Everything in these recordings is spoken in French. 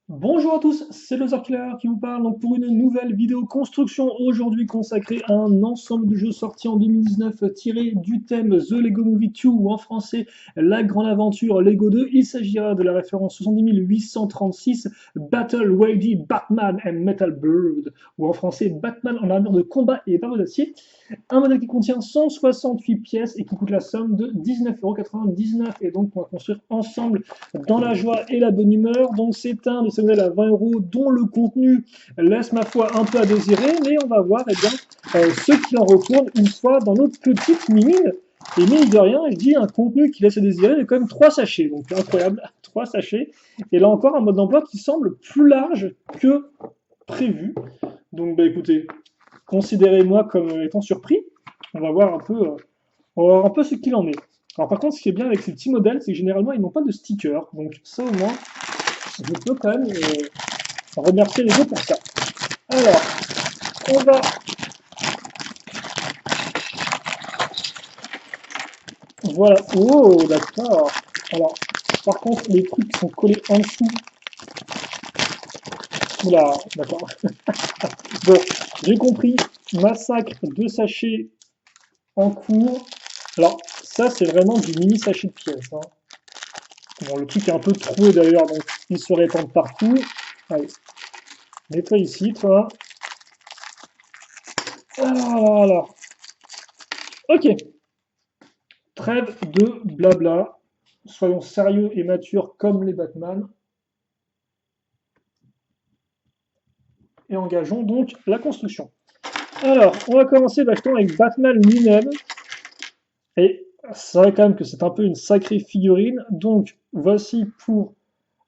Bonjour à tous, c'est le Killer qui vous parle donc pour une nouvelle vidéo construction aujourd'hui consacrée à un ensemble de jeux sortis en 2019 tiré du thème The Lego Movie 2 ou en français La Grande Aventure Lego 2. Il s'agira de la référence 70 836 Battle Ready Batman and Metal Bird ou en français Batman en armure de combat et barbe d'acier. Un modèle qui contient 168 pièces et qui coûte la somme de 19,99 € et donc on va construire ensemble dans la joie et la bonne humeur. Donc c'est un de ces modèles à 20 € dont le contenu laisse ma foi un peu à désirer, mais on va voir bien, ce qu'il en retourne une fois dans notre petite mimine. Et mine de rien, je dis un contenu qui laisse à désirer, mais quand même 3 sachets, donc incroyable, 3 sachets. Et là encore, un mode d'emploi qui semble plus large que prévu. Donc bah écoutez, considérez-moi comme étant surpris. On va voir un peu, on va voir un peu ce qu'il en est. Alors par contre, ce qui est bien avec ces petits modèles, c'est que généralement, ils n'ont pas de sticker. Donc ça au moins, je peux quand même remercier les deux pour ça. Alors, on va... Voilà. Oh, d'accord. Alors, par contre, les trucs qui sont collés en dessous... Oula, d'accord. Bon, j'ai compris. Massacre de sachets en cours. Alors, ça, c'est vraiment du mini sachet de pièces, hein. Bon, le truc est un peu troué d'ailleurs, donc il se répand partout. Allez, mets-toi ici, toi. Voilà. Ok, trêve de blabla. Soyons sérieux et matures comme les Batman. Et engageons donc la construction. Alors, on va commencer justement avec Batman lui-même. Et c'est vrai quand même que c'est un peu une sacrée figurine. Donc, voici pour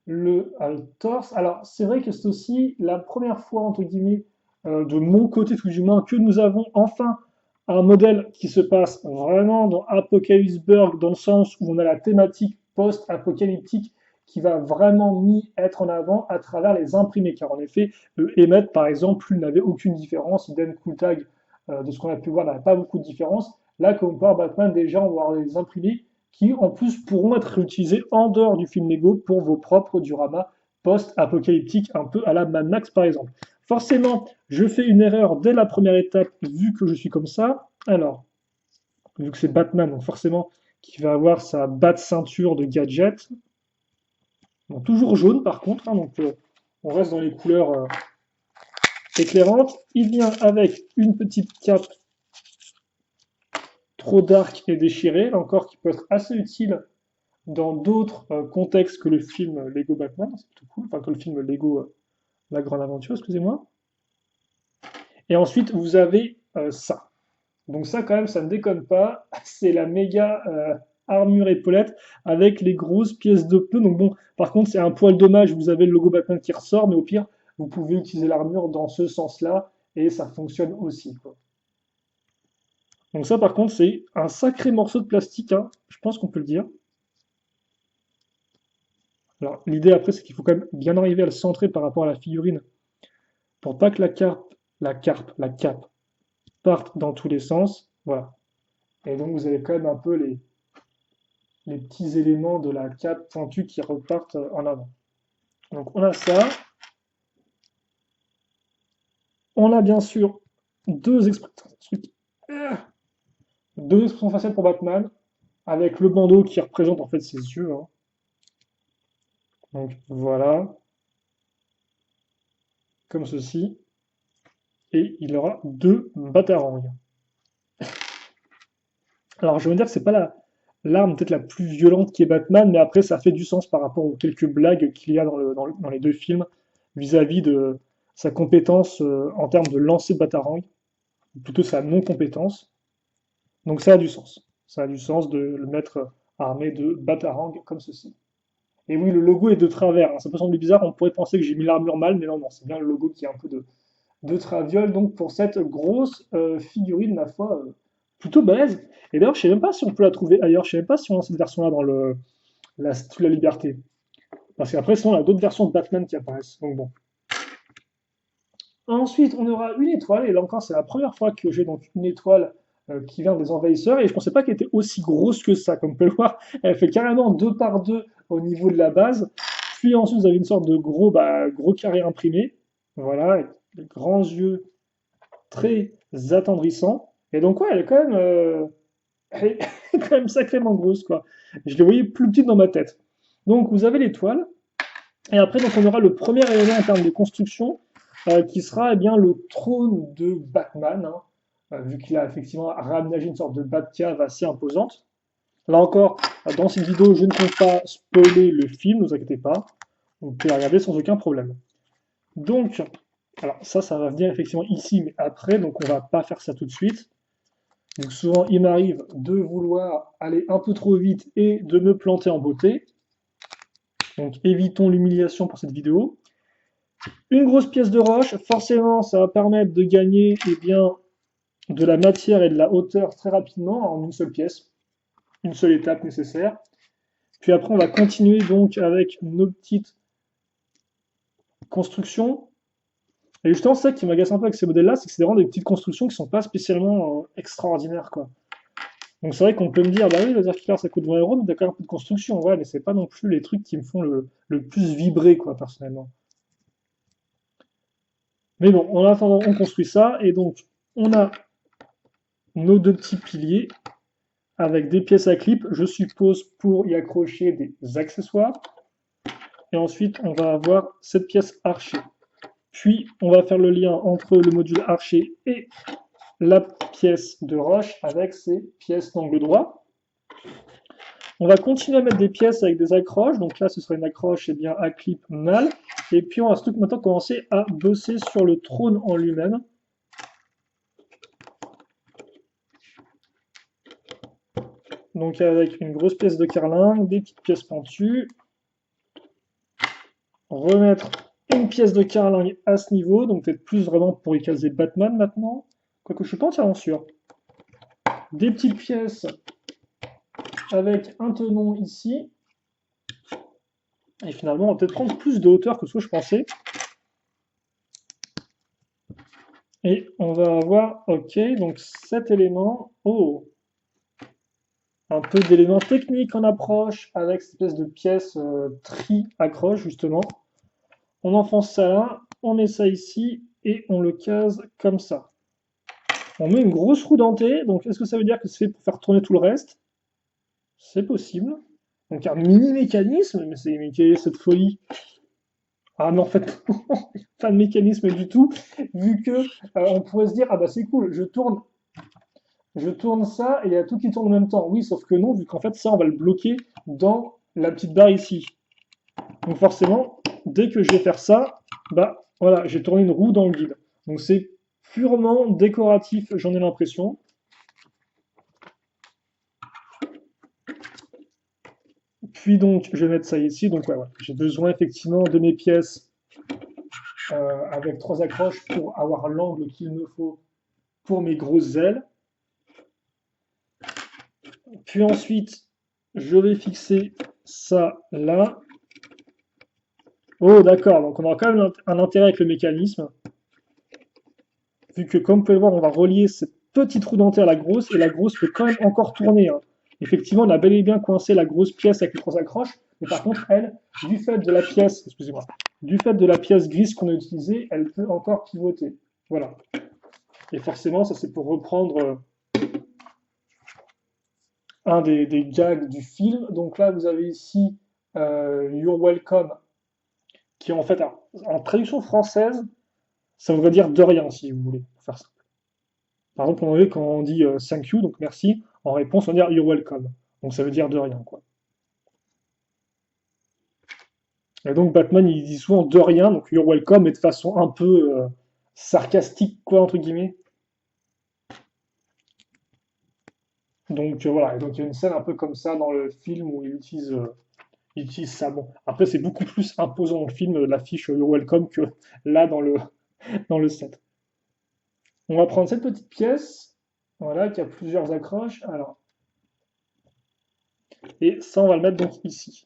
le torse. Alors, c'est vrai que c'est aussi la première fois, entre guillemets, de mon côté tout du moins, que nous avons enfin un modèle qui se passe vraiment dans Apocalypseburg, dans le sens où on a la thématique post-apocalyptique qui va vraiment mis être en avant à travers les imprimés. Car en effet, Emmet, par exemple, lui n'avait aucune différence. Idem Cooltag, de ce qu'on a pu voir, n'avait pas beaucoup de différence. Là, comme on peut voir Batman, déjà, on va avoir des imprimés qui en plus pourront être réutilisés en dehors du film Lego pour vos propres dioramas post-apocalyptiques, un peu à la Mad Max par exemple. Forcément, je fais une erreur dès la première étape vu que je suis comme ça. Alors, vu que c'est Batman, donc forcément, qui va avoir sa batte ceinture de gadget. Bon, toujours jaune par contre, hein, donc on reste dans les couleurs éclairantes. Il vient avec une petite cape trop dark et déchirée, là encore qui peut être assez utile dans d'autres contextes que le film Lego Batman, c'est plutôt cool, enfin que le film Lego La Grande Aventure, excusez-moi. Et ensuite, vous avez ça. Donc ça, quand même, ça ne déconne pas. C'est la méga armure épaulette avec les grosses pièces de pneus. Donc bon, par contre, c'est un poil dommage, vous avez le logo Batman qui ressort, mais au pire, vous pouvez utiliser l'armure dans ce sens-là, et ça fonctionne aussi, quoi. Donc ça, par contre, c'est un sacré morceau de plastique, hein, je pense qu'on peut le dire. Alors, l'idée après, c'est qu'il faut quand même bien arriver à le centrer par rapport à la figurine pour pas que la cape parte dans tous les sens. Voilà. Et donc, vous avez quand même un peu les petits éléments de la cape pointue qui repartent en avant. Donc, on a ça. On a bien sûr deux expressions, deux expressions faciales pour Batman, avec le bandeau qui représente en fait ses yeux, hein. Donc, voilà, comme ceci. Et il aura deux batarangs. Alors, je veux dire que c'est pas l'arme peut-être la plus violente qui est Batman, mais après, ça fait du sens par rapport aux quelques blagues qu'il y a dans les deux films vis-à-vis de sa compétence en termes de lancer de batarang, ou plutôt sa non-compétence. Donc, ça a du sens. Ça a du sens de le mettre armé de batarang comme ceci. Et oui, le logo est de travers, hein. Ça peut sembler bizarre, on pourrait penser que j'ai mis l'armure mal, mais non, non, c'est bien le logo qui est un peu de traviole, donc pour cette grosse figurine, ma foi, plutôt balèze. Et d'ailleurs, je sais même pas si on peut la trouver ailleurs, je sais même pas si on a cette version-là dans la Statue de la Liberté. Parce qu'après, sinon, on a d'autres versions de Batman qui apparaissent. Donc bon. Ensuite, on aura une étoile, et là encore, c'est la première fois que j'ai donc une étoile qui vient des envahisseurs, et je pensais pas qu'elle était aussi grosse que ça, comme on peut le voir. Elle fait carrément 2 par 2 au niveau de la base. Puis ensuite, vous avez une sorte de gros carré imprimé. Voilà, avec des grands yeux très attendrissants. Et donc, ouais, elle est quand même sacrément grosse, quoi. Je les voyais plus petites dans ma tête. Donc, vous avez l'étoile. Et après, donc, on aura le premier élément en termes de construction, qui sera eh bien, le trône de Batman, hein, vu qu'il a effectivement réaménagé une sorte de Batcave assez imposante. Là encore, dans cette vidéo, je ne compte pas spoiler le film, ne vous inquiétez pas. Vous pouvez la regarder sans aucun problème. Donc, alors ça va venir effectivement ici, mais après, donc on va pas faire ça tout de suite. Donc souvent, il m'arrive de vouloir aller un peu trop vite et de me planter en beauté. Donc évitons l'humiliation pour cette vidéo. Une grosse pièce de roche, forcément, ça va permettre de gagner eh bien, de la matière et de la hauteur très rapidement en une seule pièce. Une seule étape nécessaire. Puis après, on va continuer donc avec nos petites constructions. Et justement, c'est ça qui m'agace un peu avec ces modèles-là, c'est que c'est vraiment des petites constructions qui sont pas spécialement extraordinaires, quoi. Donc c'est vrai qu'on peut me dire, bah oui, laser killer ça coûte 20 euros, mais t'as quand même un peu de construction, ouais, mais c'est pas non plus les trucs qui me font le plus vibrer, quoi, personnellement. Mais bon, en attendant, on construit ça, et donc on a nos deux petits piliers avec des pièces à clip, je suppose, pour y accrocher des accessoires. Et ensuite, on va avoir cette pièce archer. Puis, on va faire le lien entre le module archer et la pièce de roche avec ses pièces d'angle droit. On va continuer à mettre des pièces avec des accroches. Donc là, ce sera une accroche bien, à clip mâle. Et puis, on va maintenant commencer à bosser sur le trône en lui-même. Donc avec une grosse pièce de carlingue, des petites pièces pentues. Remettre une pièce de carlingue à ce niveau, donc peut-être plus vraiment pour y caser Batman maintenant. Quoique je suis pas entièrement sûr. Des petites pièces avec un tenon ici. Et finalement, on va peut-être prendre plus de hauteur que ce que je pensais. Et on va avoir, ok, donc cet élément. Oh, un peu d'éléments techniques en approche avec cette espèce de pièce tri-accroche justement. On enfonce ça là, on met ça ici et on le case comme ça. On met une grosse roue dentée, donc est-ce que ça veut dire que c'est fait pour faire tourner tout le reste? C'est possible. Donc un mini mécanisme, mais c'est quelle est cette folie? Ah non, en fait, pas de mécanisme du tout, vu que on pourrait se dire, ah bah c'est cool, je tourne ça et il y a tout qui tourne en même temps. Oui, sauf que non, vu qu'en fait ça, on va le bloquer dans la petite barre ici. Donc forcément, dès que je vais faire ça, bah voilà, j'ai tourné une roue dans le guide. Donc c'est purement décoratif, j'en ai l'impression. Puis donc, je vais mettre ça ici. Donc, ouais, j'ai besoin effectivement de mes pièces avec 3 accroches pour avoir l'angle qu'il me faut pour mes grosses ailes. Puis ensuite, je vais fixer ça là. Oh, d'accord. Donc, on aura quand même un intérêt avec le mécanisme. Vu que, comme vous pouvez le voir, on va relier cette petite roue dentée à la grosse. Et la grosse peut quand même encore tourner, hein. Effectivement, on a bel et bien coincé la grosse pièce avec les 3 accroches. Mais par contre, elle, du fait de la pièce, excusez-moi, du fait de la pièce grise qu'on a utilisée, elle peut encore pivoter. Voilà. Et forcément, ça c'est pour reprendre un des gags du film. Donc là, vous avez ici You're Welcome, qui est en fait, alors, en traduction française, ça voudrait dire de rien, si vous voulez, pour faire ça. Par exemple, en anglais, quand on dit thank you, donc merci, en réponse, on va dire You're welcome. Donc ça veut dire de rien, quoi. Et donc Batman, il dit souvent de rien, donc You're welcome, mais de façon un peu sarcastique, quoi, entre guillemets. Donc voilà, et donc il y a une scène un peu comme ça dans le film où il utilise ça. Bon, après c'est beaucoup plus imposant dans le film, l'affiche You're welcome, que là dans le set. On va prendre cette petite pièce, voilà, qui a plusieurs accroches. Alors, et ça, on va le mettre donc ici.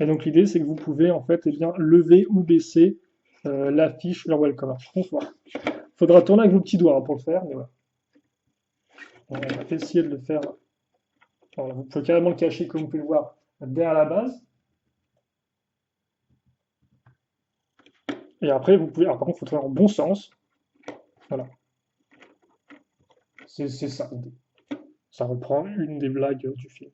Et donc l'idée, c'est que vous pouvez en fait, eh bien, lever ou baisser l'affiche You're welcome. Alors, par contre, voilà. Faudra tourner avec vos petits doigts hein, pour le faire, mais voilà. On va essayer de le faire. Voilà, vous pouvez carrément le cacher, comme vous pouvez le voir, derrière la base. Et après, vous pouvez. Alors, par contre, il faut tourner en bon sens. Voilà. C'est ça l'idée. Ça reprend une des blagues du film.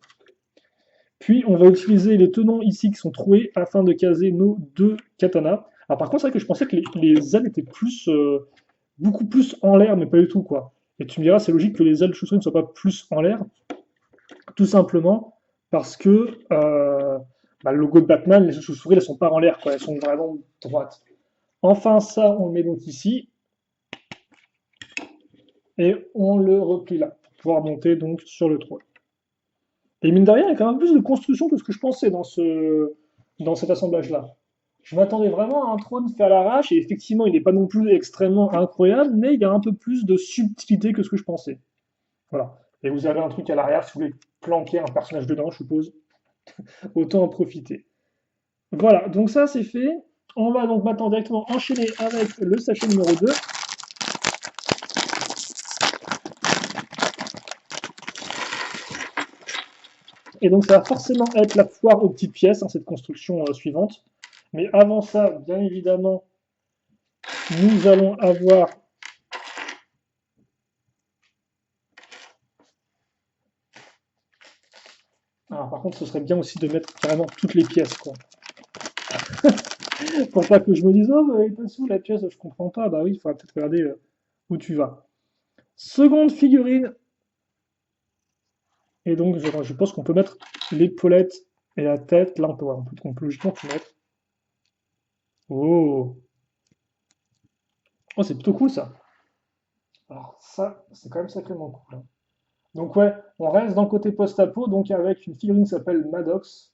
Puis, on va utiliser les tenons ici qui sont troués afin de caser nos deux katanas. Alors, par contre, c'est vrai que je pensais que les ailes étaient plus, beaucoup plus en l'air, mais pas du tout, quoi. Et tu me diras, c'est logique que les ailes de chauve-souris ne soient pas plus en l'air, tout simplement parce que bah, le logo de Batman, les chauves-souris, elles sont pas en l'air, quoi. Elles sont vraiment droites. Enfin, ça, on le met donc ici, et on le replie là, pour pouvoir monter donc sur le trône. Et mine de rien, il y a quand même plus de construction que ce que je pensais dans cet assemblage-là. Je m'attendais vraiment à un trône fait à l'arrache, et effectivement, il n'est pas non plus extrêmement incroyable, mais il y a un peu plus de subtilité que ce que je pensais. Voilà. Et vous avez un truc à l'arrière, si vous voulez planquer un personnage dedans, je suppose, autant en profiter. Voilà, donc ça c'est fait. On va donc maintenant directement enchaîner avec le sachet numéro 2. Et donc ça va forcément être la foire aux petites pièces, hein, cette construction suivante. Mais avant ça, bien évidemment, nous allons avoir. Alors par contre, ce serait bien aussi de mettre carrément toutes les pièces, quoi. Pour pas que je me dise, oh, bah, elle est pas sous la pièce, je comprends pas. Bah oui, il faudra peut-être regarder où tu vas. Seconde figurine. Et donc, je pense qu'on peut mettre l'épaulette et la tête. Là, on peut logiquement tout mettre. Oh, oh c'est plutôt cool ça. Alors ça, c'est quand même sacrément cool, hein. Donc ouais, on reste dans le côté post-apo, donc avec une figurine qui s'appelle Maddox.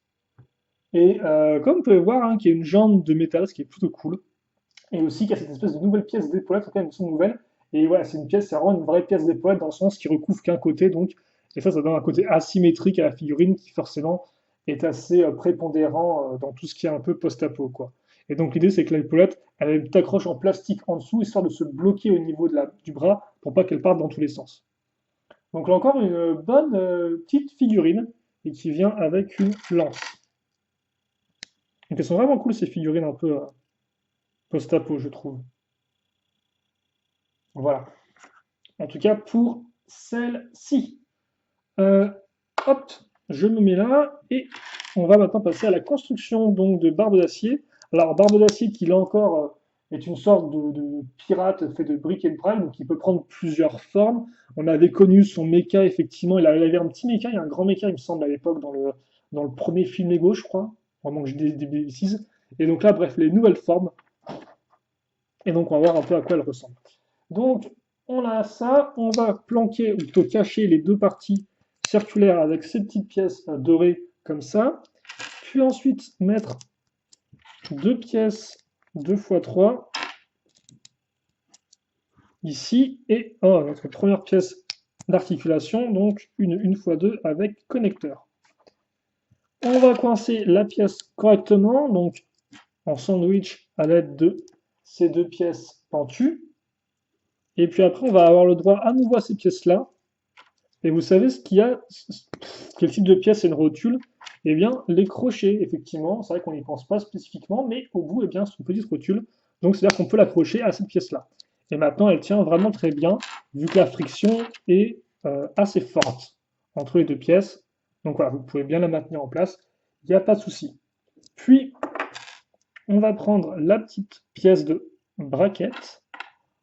Et comme vous pouvez voir, hein, qui a une jambe de métal, ce qui est plutôt cool. Et aussi qui a cette espèce de nouvelle pièce d'épaulette, en tout cas une sont nouvelle. Et voilà, c'est vraiment une vraie pièce d'épaulette dans le sens qui recouvre qu'un côté, donc. Et ça donne un côté asymétrique à la figurine qui forcément est assez prépondérant dans tout ce qui est un peu post-apo, quoi. Et donc l'idée c'est que l'épaulette, elle t'accroche en plastique en dessous, histoire de se bloquer au niveau du bras pour pas qu'elle parte dans tous les sens. Donc là encore une bonne petite figurine et qui vient avec une lance. Donc elles sont vraiment cool ces figurines un peu post-apo, je trouve. Voilà. En tout cas pour celle-ci. Euh, hop, je me mets là et on va maintenant passer à la construction donc de Barbe d'Acier. Alors Barbe d'Acier qui là encore est une sorte de pirate fait de briques et de braille, donc il peut prendre plusieurs formes. On avait connu son méca effectivement, il avait un petit méca et un grand méca il me semble à l'époque dans le premier film Lego je crois, vraiment que je dis des bêtises. Et donc là bref les nouvelles formes et donc on va voir un peu à quoi elles ressemblent. Donc on a ça, on va planquer ou plutôt cacher les deux parties circulaires avec ces petites pièces dorées comme ça. Puis ensuite mettre deux pièces 2x3 ici et notre première pièce d'articulation, donc une 1x2 avec connecteur. On va coincer la pièce correctement, donc en sandwich à l'aide de ces deux pièces pentues. Et puis après, on va avoir le droit à nouveau à ces pièces-là. Et vous savez ce qu'il y a, quel type de pièce est une rotule? Eh bien, les crochets, effectivement, c'est vrai qu'on n'y pense pas spécifiquement, mais au bout, eh bien, c'est une petite rotule. Donc, c'est-à-dire qu'on peut l'accrocher à cette pièce-là. Et maintenant, elle tient vraiment très bien, vu que la friction est assez forte entre les deux pièces. Donc voilà, vous pouvez bien la maintenir en place, il n'y a pas de souci. Puis, on va prendre la petite pièce de braquette.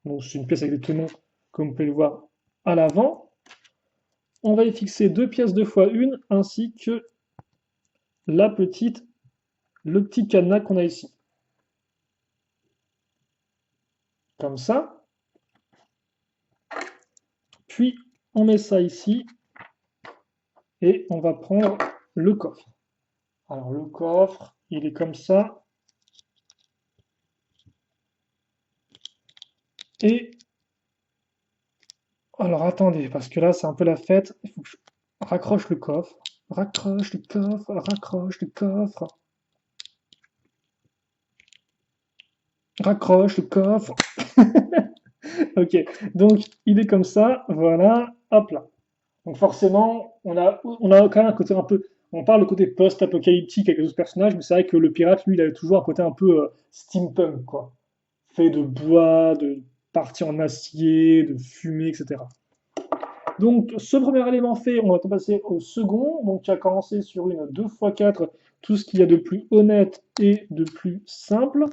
Donc, c'est une pièce avec des tenons, comme vous pouvez le voir à l'avant. On va y fixer deux pièces 2x1 ainsi que le petit cadenas qu'on a ici. Comme ça. Puis on met ça ici et on va prendre le coffre. Alors le coffre, il est comme ça. Et alors attendez, parce que là c'est un peu la fête. Il faut que je raccroche le coffre. Raccroche le coffre, raccroche le coffre. Raccroche le coffre. Ok, donc il est comme ça, voilà, hop là. Donc forcément, on a quand même un côté un peu, on parle de côté post-apocalyptique avec les autres personnages, mais c'est vrai que le pirate, lui, il avait toujours un côté un peu steampunk, quoi. fait de bois, de parties en acier, de fumée, etc. Donc, ce premier élément fait, on va passer au second. Donc, qui a commencé sur une 2x4, tout ce qu'il y a de plus honnête et de plus simple.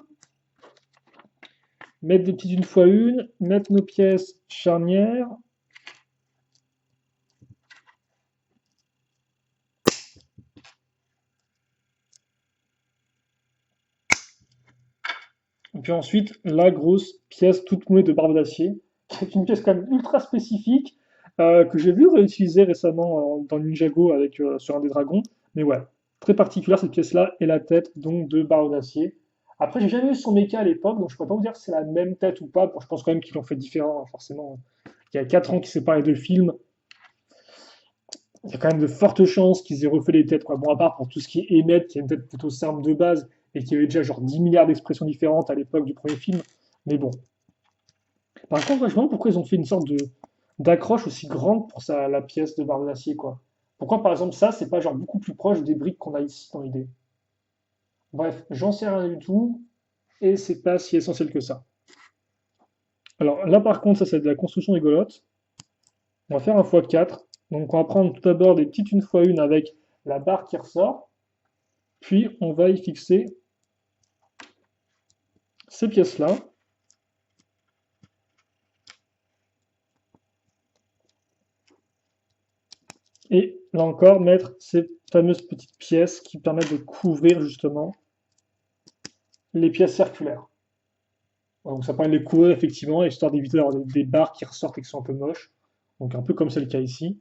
Mettre des petites une fois une, mettre nos pièces charnières. Et puis ensuite, la grosse pièce toute nouée de barbe d'acier, qui est une pièce quand même ultra spécifique, que j'ai vu réutiliser récemment dans Ninjago avec, sur un des dragons. Mais ouais, très particulière cette pièce-là, et la tête donc de barbe d'acier. Après, j'ai jamais vu son méca à l'époque, donc je peux pas vous dire si c'est la même tête ou pas. Bon, je pense quand même qu'ils l'ont fait différent, hein, forcément. Il y a 4 ans qu'ils séparent les deux films. Il y a quand même de fortes chances qu'ils aient refait les têtes, quoi. Bon, à part pour tout ce qui est Emmett, qui a une tête plutôt simple de base, et qui avait déjà genre 10 milliards d'expressions différentes à l'époque du premier film. Mais bon. Par contre, ouais, je me demande pourquoi ils ont fait une sorte de d'accroche aussi grande pour la pièce de barbe d'acier, quoi. Pourquoi, par exemple, ça, c'est pas genre beaucoup plus proche des briques qu'on a ici dans l'idée. Bref, j'en sais rien du tout, et c'est pas si essentiel que ça. Alors là, par contre, ça, c'est de la construction rigolote. On va faire un x4. Donc, on va prendre tout d'abord des petites une fois une avec la barre qui ressort. Puis, on va y fixer ces pièces-là. Et là encore, mettre ces fameuses petites pièces qui permettent de couvrir justement les pièces circulaires. Donc ça permet de les couvrir effectivement, histoire d'éviter d'avoir des barres qui ressortent et qui sont un peu moches. Donc un peu comme c'est le cas ici.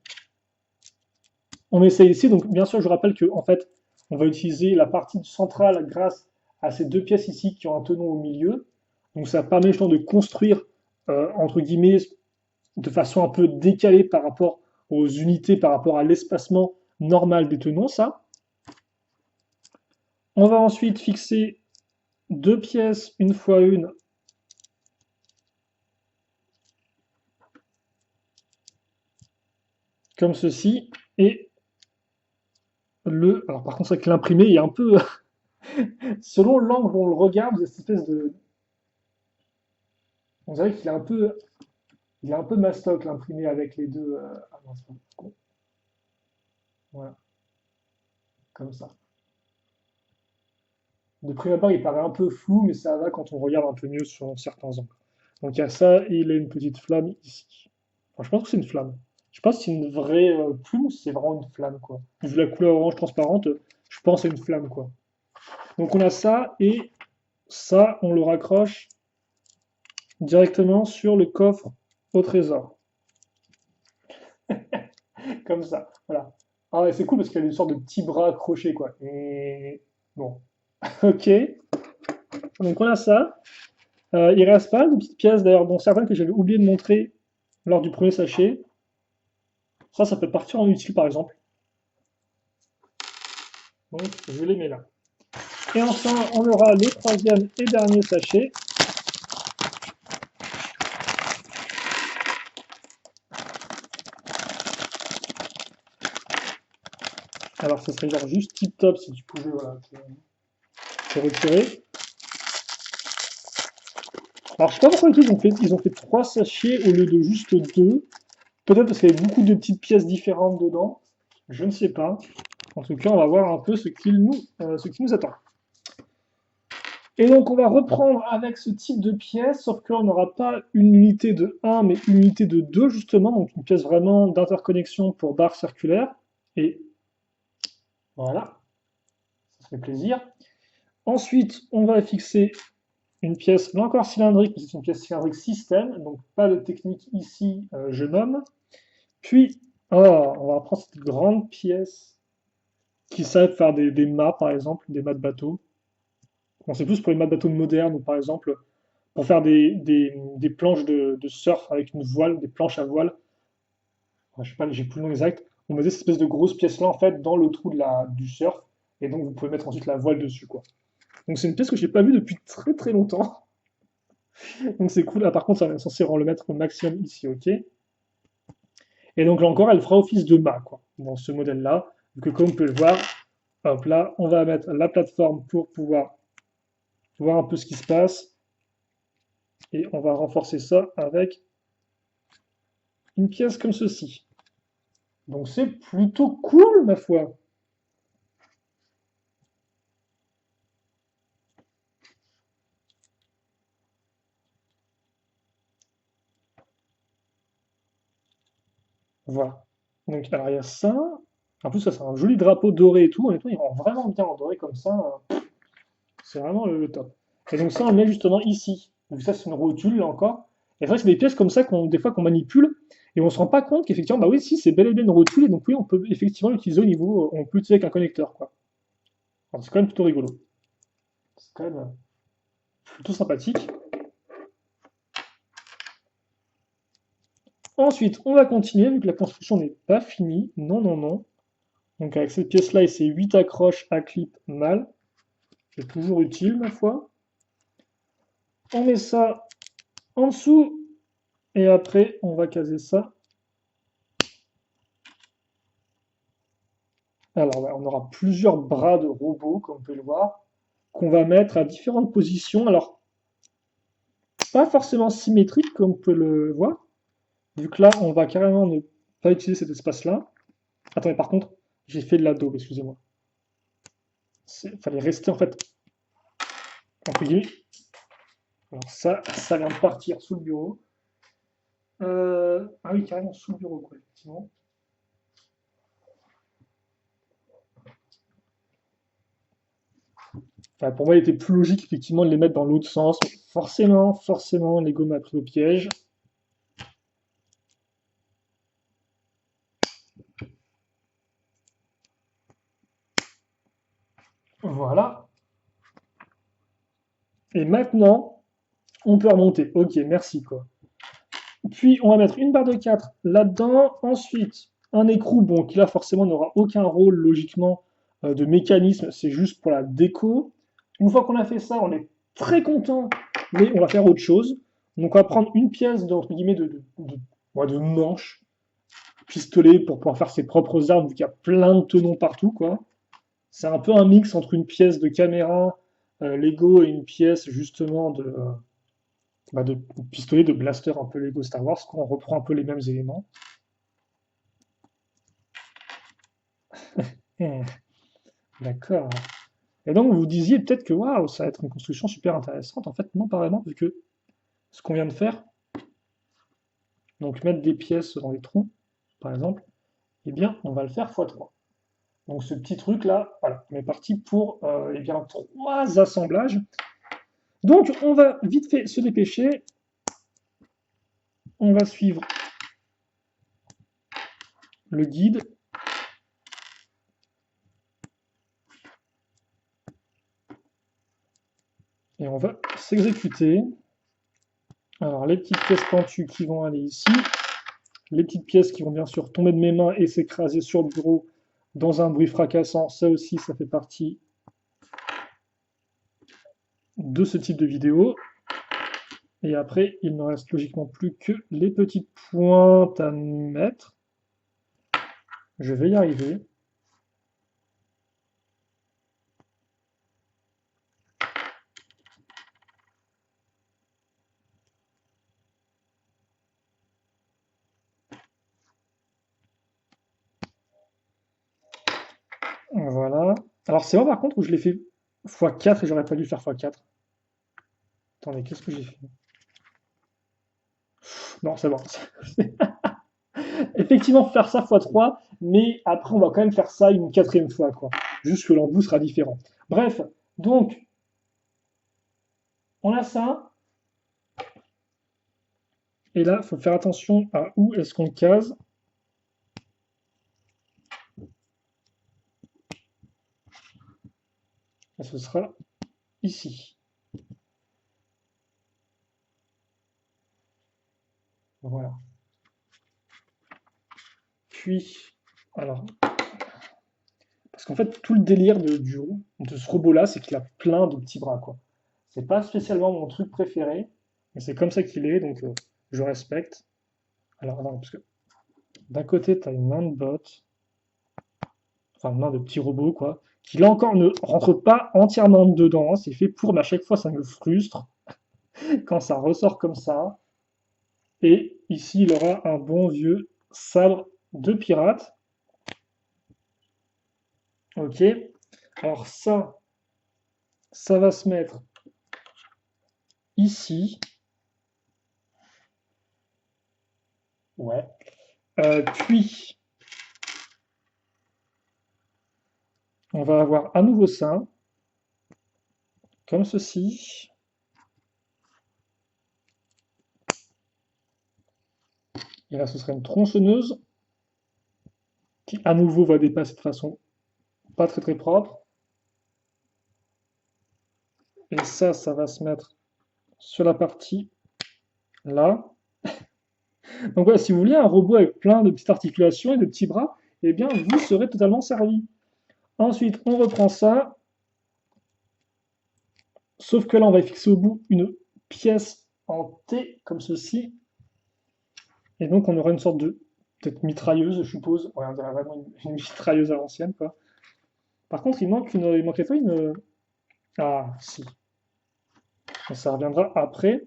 On essaye ici, donc bien sûr je rappelle que en fait, on va utiliser la partie centrale grâce à ces deux pièces ici qui ont un tenon au milieu. Donc ça permet justement de construire, entre guillemets, de façon un peu décalée par rapport aux unités, par rapport à l'espacement normal des tenons, ça. On va ensuite fixer deux pièces une fois une comme ceci. Et alors par contre, c'est que l'imprimé est un peu, selon l'angle où on le regarde, cette espèce de, on dirait qu'il est un peu, il est un peu mastoc l'imprimé avec les deux. Ah non, c'est pas con. Voilà, comme ça. De prime abord, il paraît un peu flou, mais ça va quand on regarde un peu mieux sur certains angles. Donc il y a ça, et il a une petite flamme ici. Enfin, je pense que c'est une flamme. Je sais pas si c'est une vraie plume ou si c'est vraiment une flamme, quoi. Vu la couleur orange transparente, je pense que c'est une flamme, quoi. Donc on a ça, et ça, on le raccroche directement sur le coffre au trésor. Comme ça, voilà. Ah ouais, c'est cool parce qu'il y a une sorte de petit bras accroché, quoi. Et bon, ok. Donc on a ça. Il reste pas de petites pièces, d'ailleurs, dont certaines que j'avais oublié de montrer lors du premier sachet. Ça peut partir en utile, par exemple. Donc je les mets là. Et enfin, on aura le troisième et dernier sachet. Alors, ce serait genre juste tip top si tu pouvais, voilà, te retirer. Alors, je sais pas pourquoi ils ont fait 3 sachets au lieu de juste 2. Peut-être parce qu'il y avait beaucoup de petites pièces différentes dedans. Je ne sais pas. En tout cas, on va voir un peu ce qui nous attend. Et donc, on va reprendre avec ce type de pièce, sauf qu'on n'aura pas une unité de 1, mais une unité de 2, justement. Donc, une pièce vraiment d'interconnexion pour barre circulaire. Et voilà, ça fait plaisir. Ensuite, on va fixer une pièce, là encore cylindrique, mais c'est une pièce cylindrique système, donc pas de technique ici, je nomme. Puis, on va prendre cette grande pièce qui sert faire des mâts, par exemple, des mâts de bateau. Bon, c'est plus pour les mâts de bateau modernes, ou par exemple, pour faire des planches de surf avec une voile, des planches à voile. Enfin, je sais pas, j'ai plus le nom exact. On mettait cette espèce de grosse pièce-là, en fait, dans le trou du surf, et donc vous pouvez mettre ensuite la voile dessus, quoi. Donc c'est une pièce que je n'ai pas vue depuis très très longtemps. Donc c'est cool. Ah, par contre, ça est censé le mettre au maximum ici, ok. Et donc là encore, elle fera office de mât, quoi, dans ce modèle-là. Donc comme vous pouvez le voir, hop là, on va mettre la plateforme pour pouvoir voir un peu ce qui se passe. Et on va renforcer ça avec une pièce comme ceci. Donc c'est plutôt cool, ma foi. Voilà. Donc, alors il y a ça. En plus, ça, c'est un joli drapeau doré et tout. Honnêtement, il rend vraiment bien en doré comme ça. C'est vraiment le top. Et donc ça, on le met justement ici. Donc ça, c'est une rotule, là encore. Et c'est vrai que c'est des pièces comme ça qu'on, des fois, qu'on manipule. Et on se rend pas compte qu'effectivement, bah oui, si, c'est bel et bien une rotule. Et donc oui, on peut effectivement l'utiliser au niveau, on peut l'utiliser avec un connecteur, quoi. Alors, c'est quand même plutôt rigolo. C'est quand même plutôt sympathique. Ensuite, on va continuer, vu que la construction n'est pas finie. Non, non, non. Donc avec cette pièce-là et ces 8 accroches à clip mâles, c'est toujours utile, ma foi. On met ça en dessous, et après, on va caser ça. Alors, ouais, on aura plusieurs bras de robots, comme on peut le voir, qu'on va mettre à différentes positions. Alors, pas forcément symétrique, comme on peut le voir, vu que là, on va carrément ne pas utiliser cet espace-là. Attendez, par contre, j'ai fait de la daube, excusez-moi. Il fallait rester, en fait, entre guillemets. Alors ça vient de partir sous le bureau. Ah oui, carrément sous le bureau, quoi, effectivement. Enfin, pour moi, il était plus logique, effectivement, de les mettre dans l'autre sens. Mais forcément, Lego m'a pris au piège. Voilà. Et maintenant, on peut remonter. Ok, merci, quoi. Puis, on va mettre une barre de 4 là-dedans. Ensuite, un écrou, bon, qui là, forcément, n'aura aucun rôle, logiquement, de mécanisme. C'est juste pour la déco. Une fois qu'on a fait ça, on est très content, mais on va faire autre chose. Donc, on va prendre une pièce, entre guillemets, ouais, de manche, pistolet, pour pouvoir faire ses propres armes, vu qu'il y a plein de tenons partout, quoi. C'est un peu un mix entre une pièce de caméra Lego et une pièce, justement, de pistolet, de blaster un peu Lego Star Wars, qu'on reprend un peu les mêmes éléments. Hmm, d'accord. Et donc vous disiez peut-être que waouh, ça va être une construction super intéressante. En fait, non, pas vraiment, vu que ce qu'on vient de faire, donc mettre des pièces dans les trous, par exemple, eh bien, on va le faire x3. Donc ce petit truc-là, voilà, on est parti pour eh bien, 3 assemblages. Donc on va vite fait se dépêcher. On va suivre le guide. Et on va s'exécuter. Alors les petites pièces pentues qui vont aller ici. Les petites pièces qui vont bien sûr tomber de mes mains et s'écraser sur le bureau dans un bruit fracassant, ça aussi, ça fait partie de ce type de vidéo. Et après, il ne reste logiquement plus que les petites pointes à mettre. Je vais y arriver. Voilà. Alors c'est moi par contre où je l'ai fait x4 et j'aurais pas dû faire x4. Attendez, qu'est-ce que j'ai fait? Non, c'est bon. Effectivement, faire ça x3, mais après on va quand même faire ça une quatrième fois, quoi. Juste que l'embout sera différent. Bref, donc, on a ça. Et là, il faut faire attention à où est-ce qu'on case. Et ce sera ici. Voilà. Puis, alors, parce qu'en fait, tout le délire de ce robot-là, c'est qu'il a plein de petits bras, quoi. C'est pas spécialement mon truc préféré, mais c'est comme ça qu'il est, donc je respecte. Alors, non, parce que d'un côté, tu as une main de bot, enfin une main de petit robot, quoi, qui là encore ne rentre pas entièrement dedans. C'est fait pour, mais à chaque fois, ça me frustre. quand ça ressort comme ça. Et ici, il aura un bon vieux sabre de pirate. Ok. Alors ça va se mettre ici. Ouais. Puis, on va avoir un nouveau sein, comme ceci. Et là, ce serait une tronçonneuse qui, à nouveau, va dépasser de façon pas très très propre. Et ça va se mettre sur la partie là. Donc voilà, si vous voulez un robot avec plein de petites articulations et de petits bras, eh bien, vous serez totalement servi. Ensuite, on reprend ça, sauf que là, on va fixer au bout une pièce en T, comme ceci. Et donc, on aura une sorte de, peut-être mitrailleuse, je suppose. Ouais, on dirait vraiment une mitrailleuse à l'ancienne, quoi. Par contre, il manquait pas une... Ah, si. Ça reviendra après.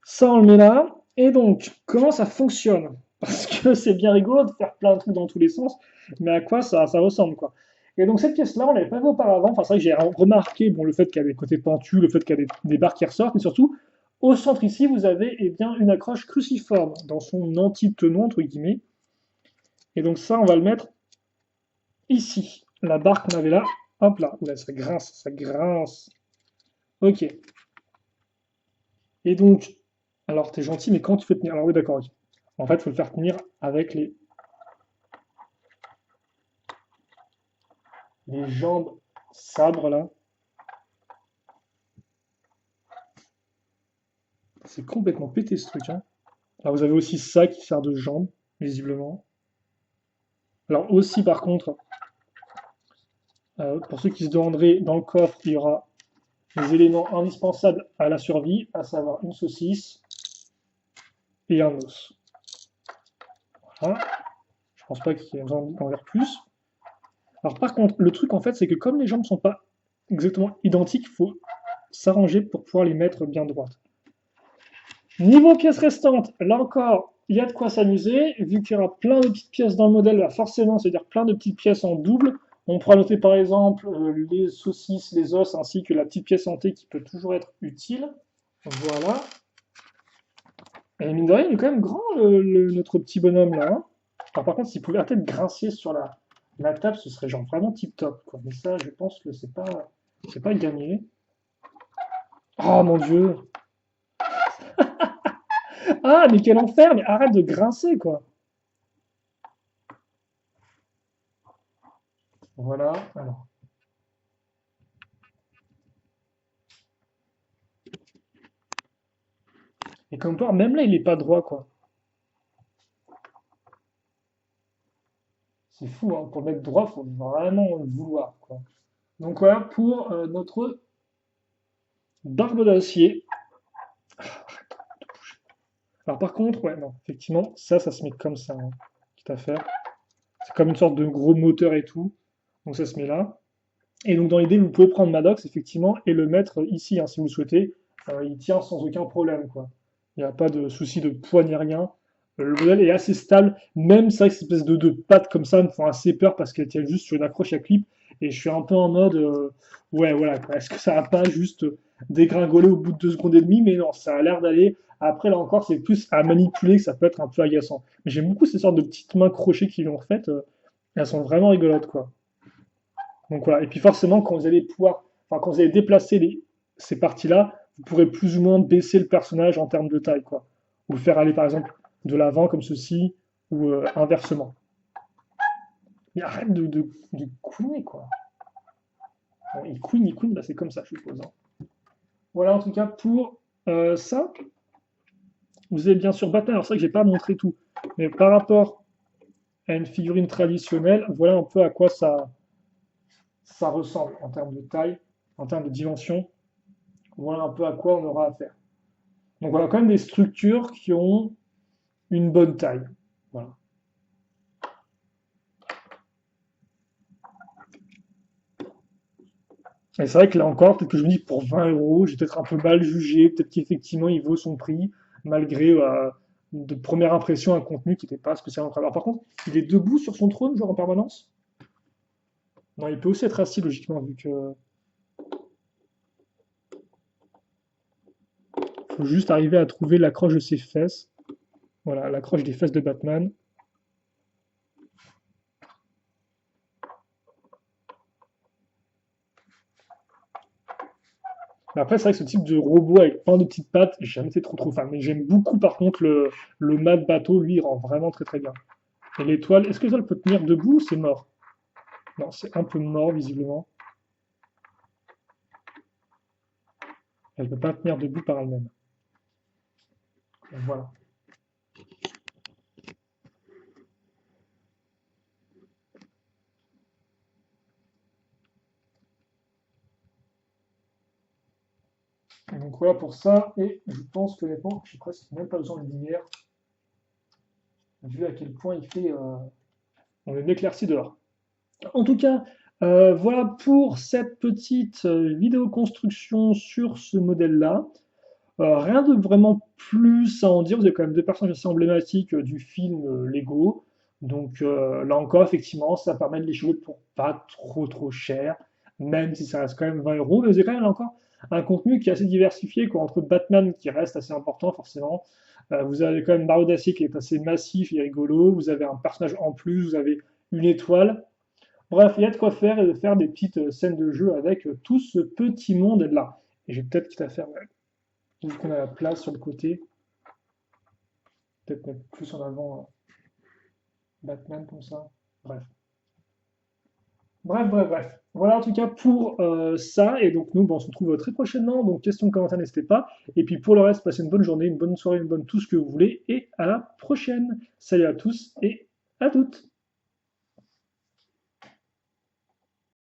Ça, on le met là. Et donc, comment ça fonctionne? Parce que c'est bien rigolo de faire plein de trucs dans tous les sens, mais à quoi ça ressemble, quoi. Et donc, cette pièce-là, on l'avait pas vu auparavant. Enfin, c'est vrai que j'ai remarqué bon, le fait qu'il y a des côtés pentus, le fait qu'il y a des barres qui ressortent, mais surtout, au centre ici, vous avez eh bien, une accroche cruciforme dans son anti-tenon, entre guillemets. Et donc, ça, on va le mettre ici. La barre qu'on avait là, hop là. Oula, ça grince, ça grince. Ok. Et donc, alors, t'es gentil, mais quand tu fais tenir? Alors oui, d'accord, ok. En fait, il faut le faire tenir avec les jambes sabre, là. C'est complètement pété, ce truc, hein. Alors, vous avez aussi ça qui sert de jambe, visiblement. Alors, aussi, par contre, pour ceux qui se demanderaient, dans le coffre, il y aura les éléments indispensables à la survie, à savoir une saucisse et un os. Voilà. Je pense pas qu'il y ait besoin d'en dire plus. Alors, par contre, le truc, en fait, c'est que comme les jambes ne sont pas exactement identiques, il faut s'arranger pour pouvoir les mettre bien droites. Niveau pièces restantes, là encore, il y a de quoi s'amuser. Vu qu'il y aura plein de petites pièces dans le modèle, là, forcément, c'est-à-dire plein de petites pièces en double. On pourra noter par exemple les saucisses, les os, ainsi que la petite pièce en T qui peut toujours être utile. Voilà. Et mine de rien, il est quand même grand, notre petit bonhomme là, hein. Alors, par contre, s'il pouvait peut-être grincer sur la table, ce serait genre vraiment tip top, quoi. Mais ça, je pense que c'est pas gagné. Oh mon dieu! Ah, mais quel enfer! Mais arrête de grincer, quoi! Voilà. Alors. Et comme toi, même là, il est pas droit, quoi. C'est fou, hein. Pour le mettre droit, faut vraiment le vouloir, quoi. Donc voilà pour notre barbe d'acier. Alors par contre, ouais, non, effectivement, ça se met comme ça, hein, quitte à faire. C'est comme une sorte de gros moteur et tout. Donc ça se met là. Et donc dans l'idée, vous pouvez prendre Maddox, effectivement, et le mettre ici, hein, si vous le souhaitez. Il tient sans aucun problème, quoi. Il n'y a pas de souci de poids ni rien. Le modèle est assez stable, même ça, cette espèce de pattes comme ça me font assez peur parce qu'elle tient juste sur une accroche à clip. Et je suis un peu en mode, ouais, voilà, quoi. Est-ce que ça va pas juste dégringoler au bout de 2 secondes et demie? Mais non, ça a l'air d'aller. Après, là encore, c'est plus à manipuler que ça peut être un peu agaçant. Mais j'aime beaucoup ces sortes de petites mains crochées qu'ils ont refaites. Elles sont vraiment rigolotes, quoi. Donc voilà. Et puis forcément, quand vous allez pouvoir, enfin, quand vous allez déplacer ces parties-là, vous pourrez plus ou moins baisser le personnage en termes de taille, quoi. Ou le faire aller, par exemple, de l'avant comme ceci, ou inversement. Mais arrête de couiner, quoi. Bon, il couine, bah c'est comme ça, je suppose, hein. Voilà, en tout cas, pour ça. Vous avez bien sûr Batman. Alors, c'est vrai que j'ai pas montré tout. Mais par rapport à une figurine traditionnelle, voilà un peu à quoi ça ressemble en termes de taille, en termes de dimension. Voilà un peu à quoi on aura affaire. Donc voilà, quand même des structures qui ont une bonne taille. Voilà. Et c'est vrai que là encore, peut-être que je me dis que pour 20 euros, j'ai peut-être un peu mal jugé, peut-être qu'effectivement il vaut son prix, malgré de première impression un contenu qui n'était pas spécialement très. Alors, par contre, il est debout sur son trône, genre en permanence? Non, il peut aussi être assis logiquement, vu que faut juste arriver à trouver l'accroche de ses fesses. Voilà, l'accroche des fesses de Batman. Mais après, c'est vrai que ce type de robot avec plein de petites pattes, j'ai jamais été trop fan. Mais j'aime beaucoup par contre le mât de bateau, lui, il rend vraiment très très bien. Et l'étoile, est-ce que l'étoile peut tenir debout ou c'est mort? Non, c'est un peu mort visiblement. Elle ne peut pas tenir debout par elle-même. Donc, voilà. Et donc voilà pour ça. Et je pense que honnêtement, j'ai presque même pas besoin de lumière, vu à quel point il fait. On est éclairci dehors. En tout cas, voilà pour cette petite vidéo construction sur ce modèle-là. Rien de vraiment plus à en dire. Vous avez quand même deux personnages assez emblématiques du film Lego. Donc là encore, effectivement, ça permet de les jouer pour pas trop cher, même si ça reste quand même 20 euros. Mais vous avez quand même là encore un contenu qui est assez diversifié, quoi, entre Batman qui reste assez important forcément. Vous avez quand même Mario Dacier qui est assez massif et rigolo. Vous avez un personnage en plus, vous avez une étoile. Bref, il y a de quoi faire et de faire des petites scènes de jeu avec tout ce petit monde-là. Et j'ai peut-être quitte à faire, ouais, vu qu'on a la place sur le côté, peut-être mettre plus en avant Batman comme ça. Bref. Bref. Voilà en tout cas pour ça. Et donc nous, bon, on se retrouve très prochainement. Donc questions, commentaires, n'hésitez pas. Et puis pour le reste, passez une bonne journée, une bonne soirée, une bonne tout ce que vous voulez. Et à la prochaine. Salut à tous et à toutes.